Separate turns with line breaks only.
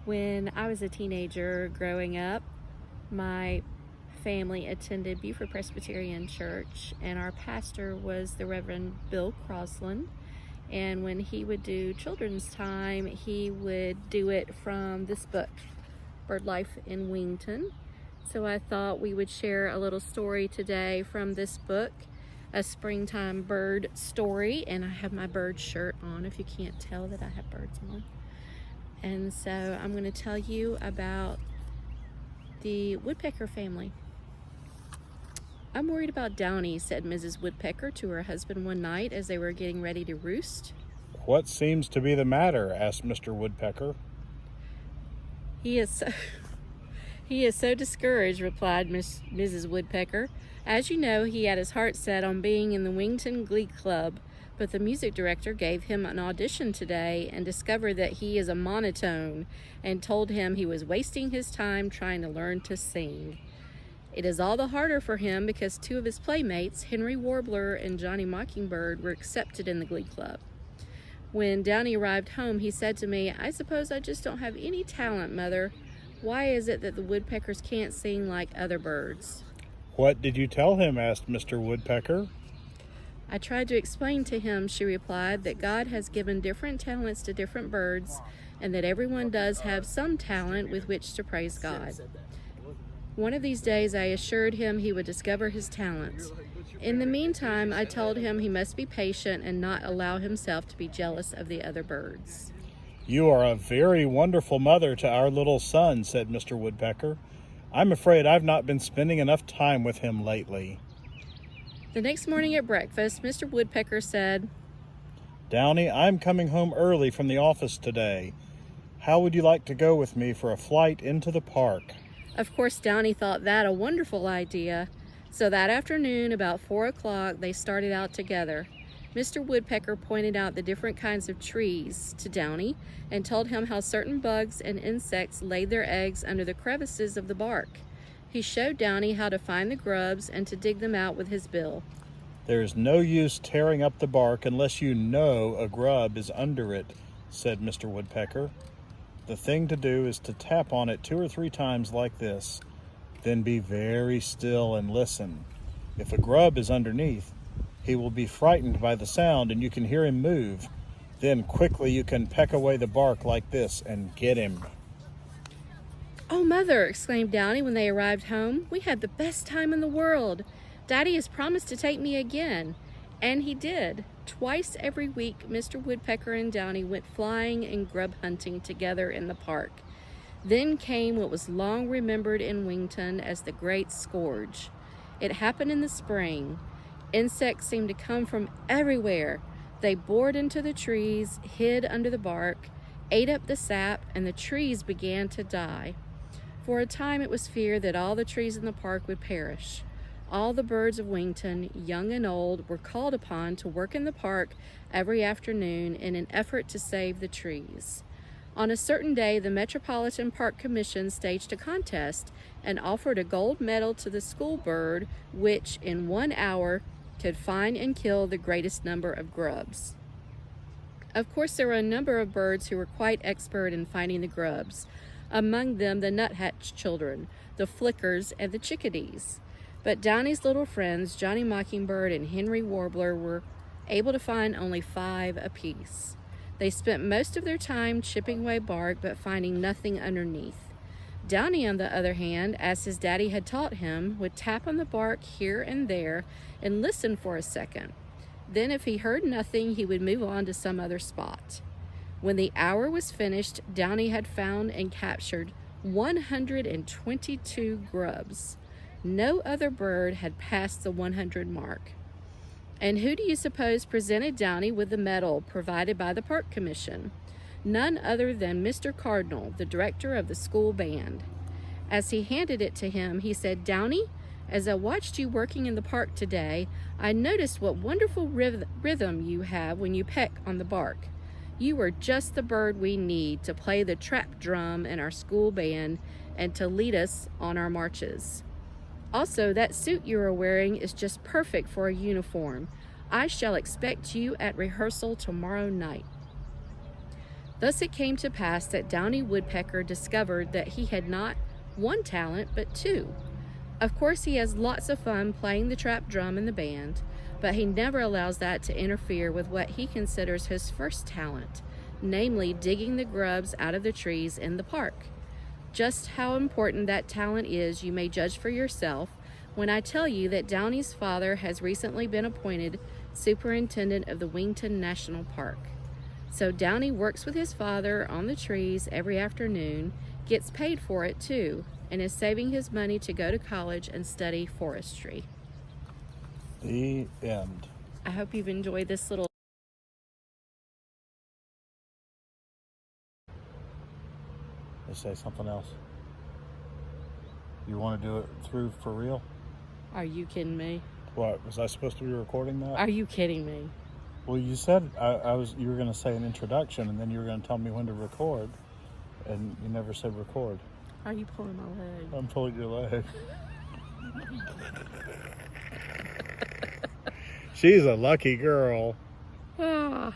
When I was a teenager growing up, my family attended Beaufort Presbyterian Church, and our pastor was the Reverend Bill Crossland. And when he would do children's time, he would do it from this book, Birdlife in Wington. So I thought we would share a little story today from this book, a springtime bird story. And I have my bird shirt on, if you can't tell that I have birds on. And so I'm going to tell you about the woodpecker family. "I'm worried about Downy," said Mrs. Woodpecker to her husband one night as they were getting ready to roost.
"What seems to be the matter?" asked Mr. Woodpecker.
He is so discouraged," replied Mrs. Woodpecker. "As you know, he had his heart set on being in the Wington Glee Club, but the music director gave him an audition today and discovered that he is a monotone and told him he was wasting his time trying to learn to sing. It is all the harder for him because two of his playmates, Henry Warbler and Johnny Mockingbird, were accepted in the Glee Club. When Downy arrived home, he said to me, 'I suppose I just don't have any talent, Mother. Why is it that the woodpeckers can't sing like other birds?'
'What did you tell him?' asked Mr. Woodpecker.
"I tried to explain to him," she replied, "that God has given different talents to different birds and that everyone does have some talent with which to praise God. One of these days I assured him he would discover his talent. In the meantime, I told him he must be patient and not allow himself to be jealous of the other birds."
"You are a very wonderful mother to our little son," said Mr. Woodpecker. "I'm afraid I've not been spending enough time with him lately."
The next morning at breakfast, Mr. Woodpecker said,
"Downy, I'm coming home early from the office today. How would you like to go with me for a flight into the park?"
Of course, Downy thought that a wonderful idea. So that afternoon, about 4 o'clock, they started out together. Mr. Woodpecker pointed out the different kinds of trees to Downy and told him how certain bugs and insects laid their eggs under the crevices of the bark. He showed Downy how to find the grubs and to dig them out with his bill.
"There's no use tearing up the bark unless you know a grub is under it," said Mr. Woodpecker. "The thing to do is to tap on it 2 or 3 times like this. Then be very still and listen. If a grub is underneath, he will be frightened by the sound and you can hear him move. Then quickly you can peck away the bark like this and get him."
"Oh, Mother," exclaimed Downy when they arrived home, "we had the best time in the world. Daddy has promised to take me again." And he did. Twice every week, Mr. Woodpecker and Downy went flying and grub hunting together in the park. Then came what was long remembered in Wington as the Great Scourge. It happened in the spring. Insects seemed to come from everywhere. They bored into the trees, hid under the bark, ate up the sap, and the trees began to die. For a time it was feared that all the trees in the park would perish. All the birds of Wington, young and old, were called upon to work in the park every afternoon in an effort to save the trees. On a certain day, the Metropolitan Park Commission staged a contest and offered a gold medal to the school bird which, in 1 hour, could find and kill the greatest number of grubs. Of course, there were a number of birds who were quite expert in finding the grubs, among them the nuthatch children, the flickers, and the chickadees. But Downy's little friends, Johnny Mockingbird and Henry Warbler, were able to find only 5 apiece. They spent most of their time chipping away bark but finding nothing underneath. Downy, on the other hand, as his daddy had taught him, would tap on the bark here and there and listen for a second. Then if he heard nothing, he would move on to some other spot. When the hour was finished, Downy had found and captured 122 grubs. No other bird had passed the 100 mark. And who do you suppose presented Downy with the medal provided by the Park Commission? None other than Mr. Cardinal, the director of the school band. As he handed it to him, he said, "Downy, as I watched you working in the park today, I noticed what wonderful rhythm you have when you peck on the bark. You are just the bird we need to play the trap drum in our school band and to lead us on our marches. Also, that suit you are wearing is just perfect for a uniform. I shall expect you at rehearsal tomorrow night." Thus it came to pass that Downy Woodpecker discovered that he had not one talent, but two. Of course, he has lots of fun playing the trap drum in the band, but he never allows that to interfere with what he considers his first talent, namely digging the grubs out of the trees in the park. Just how important that talent is, you may judge for yourself when I tell you that Downy's father has recently been appointed superintendent of the Wington National Park. So Downy works with his father on the trees every afternoon, gets paid for it too, and is saving his money to go to college and study forestry.
The end.
I hope you've enjoyed this little.
Let's say something else. You want to do it through for real?
Are you kidding me?
What, was I supposed to be recording that?
Are you kidding me?
Well, you said you were going to say an introduction, and then you were going to tell me when to record, and you never said record.
Are you pulling my leg?
I'm pulling your leg. She's a lucky girl.
Ah.